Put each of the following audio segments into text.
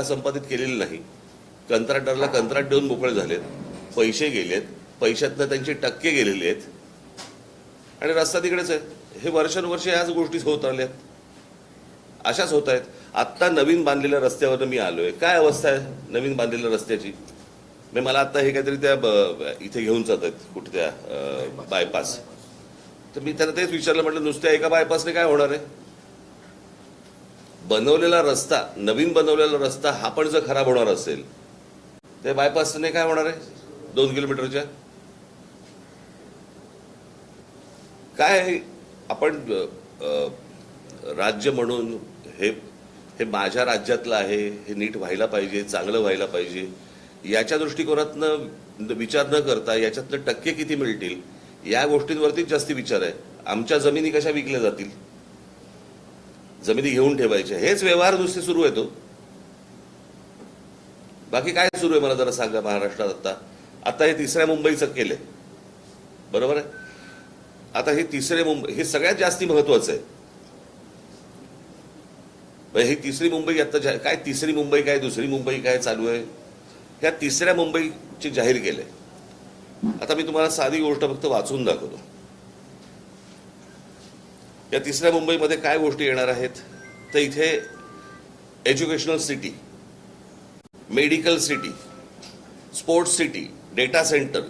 संपादित केलेली नाही. कंत्राटदाराला कंत्राट देऊन मोकळे झालेत, पैसे गेलेत, पैशातनं त्यांचे टक्के गेलेले आहेत आणि रस्ता तिकडेच आहे. हे वर्षानुवर्षे याच गोष्टी होत आल्यात, अशाच होत आहेत. आत्ता नवीन बांधलेल्या रस्त्यावर मी आलोय, काय अवस्था आहे नवीन बांधलेल्या रस्त्याची. मला आता हे काहीतरी त्या इथे घेऊन जात आहेत कुठे त्या बायपास, तर मी त्यांना तेच विचारलं, म्हटलं नुसत्या एका बायपासने काय होणार आहे. बनवलेला रस्ता, नवीन बनवलेला रस्ता हा पण जर खराब होणार असेल तर बायपासने काय होणार आहे 2 किलोमीटरच्या. काय आपण राज्य म्हणून हे माझ्या राज्यातलं आहे, हे नीट व्हायला पाहिजे, चांगलं व्हायला पाहिजे, याच्या दृष्टिकोनातनं विचार न करता याच्यातनं टक्के किती मिळतील या गोष्टींवरतीच जास्ती विचार आहे. आमच्या जमिनी कशा विकल्या जातील, जमिनी घेऊन ठेवायच्या, हेच व्यवहार नुसते सुरू आहे. तो बाकी काय सुरू आहे मला जरा सांगा महाराष्ट्रात. आता हे तिसऱ्या मुंबईचं केलंय, बरोबर आहे. आता हे तिसरे मुंबई हे सगळ्यात जास्ती महत्वाचं आहे. ही तिसरी मुंबई आता काय, तिसरी मुंबई काय, दुसरी मुंबई काय चालू आहे, ह्या तिसऱ्या मुंबईची जाहीर केलंय. आता मी तुम्हाला साधी गोष्ट फक्त वाचून दाखवतो. या तिसऱ्या मुंबईमध्ये काय गोष्टी येणार आहेत, तर इथे educational city, medical city, sports city, data centre,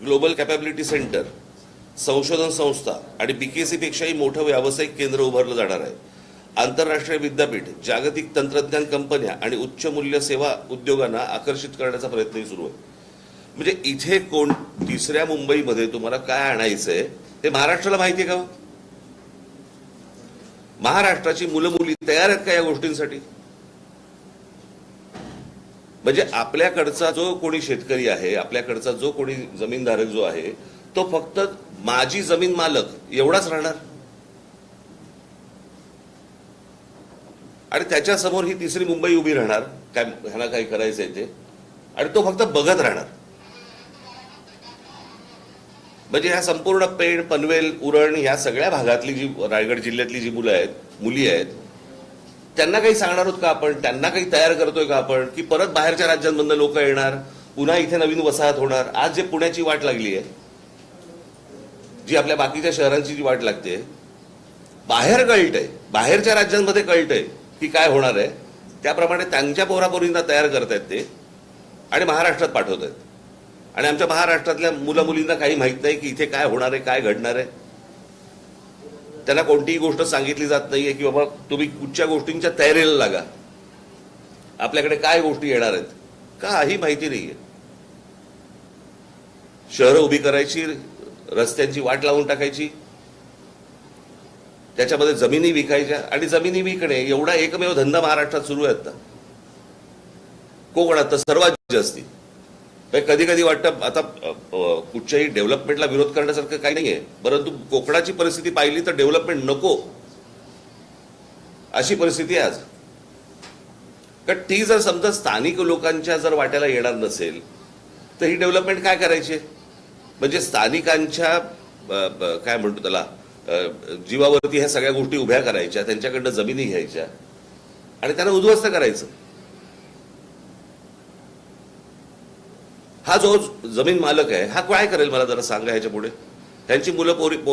global capability centre, संशोधन संस्था आणि बीकेसी पेक्षाही मोठं व्यावसायिक केंद्र उभारलं जाणार आहे. आंतरराष्ट्रीय विद्यापीठ, जागतिक तंत्रज्ञान कंपन्या आणि उच्च मूल्य सेवा उद्योगांना आकर्षित करण्याचा प्रयत्नही सुरू आहे. म्हणजे इथे तिसऱ्या मुंबईमध्ये तुम्हाला काय आणायचंय ते महाराष्ट्राला माहिती आहे का. महाराष्ट्राची मुलं मुली तयार आहेत का या गोष्टींसाठी. म्हणजे आपल्याकडचा जो कोणी शेतकरी आहे, आपल्याकडचा जो कोणी जमीनधारक जो आहे, तो फक्त माझी जमीन मालक एवढाच राहणार आणि त्याच्यासमोर ही तिसरी मुंबई उभी राहणार, काय ह्याला काही करायचंय ते, आणि तो फक्त बघत राहणार. म्हणजे ह्या संपूर्ण पेण, पनवेल, उरण ह्या सगळ्या भागातली जी रायगड जिल्ह्यातली जी मुली आहेत त्यांना काही सांगणार आहोत का आपण, त्यांना काही तयार करतोय का आपण, की परत बाहेरच्या राज्यांमधून लोक येणार, पुन्हा इथे नवीन वसाहत होणार. आज जे पुण्याची वाट लागली आहे, जी आपल्या बाकीच्या शहरांची जी वाट लागते, बाहेर कळतंय, बाहेरच्या राज्यांमध्ये कळतंय की काय होणार आहे, त्याप्रमाणे त्यांच्या पोरापोरींना तयार करतायत ते आणि महाराष्ट्रात पाठवत आहेत. आणि आमच्या महाराष्ट्रातल्या मुला मुलींना काही माहित नाही की इथे काय होणार आहे, काय घडणार आहे. त्यांना कोणतीही गोष्ट सांगितली जात नाहीये की बाबा तुम्ही कुठच्या गोष्टींच्या तयारीला लागा, आपल्याकडे काय गोष्टी येणार आहेत, काही माहिती नाहीये. शहरं उभी करायची, रस्त्यांची वाट लावून टाकायची, त्याच्यामध्ये जमिनी विकायच्या आणि जमिनी विकणे एवढा एकमेव धंदा महाराष्ट्रात सुरू आहे. आता कोकणात तर सर्वात जास्ती. कधी कधी वाटतं आता कुठच्याही डेव्हलपमेंटला विरोध करण्यासारखं काही नाहीये, परंतु कोकणाची परिस्थिती पाहिली तर डेव्हलपमेंट नको अशी परिस्थिती आहे आज. कारण ती जर समजा स्थानिक लोकांच्या जर वाट्याला येणार नसेल तर ही डेव्हलपमेंट काय करायची. म्हणजे स्थानिकांच्या काय म्हणतो त्याला जीवावरती ह्या सगळ्या गोष्टी उभ्या करायच्या, त्यांच्याकडनं जमिनी घ्यायच्या आणि त्यांना उद्ध्वस्त करायचं. हा जो जमीन मालक आहे हा काय करेल मला जरा सांगा ह्याच्या पुढे. त्यांची मुलं पोरं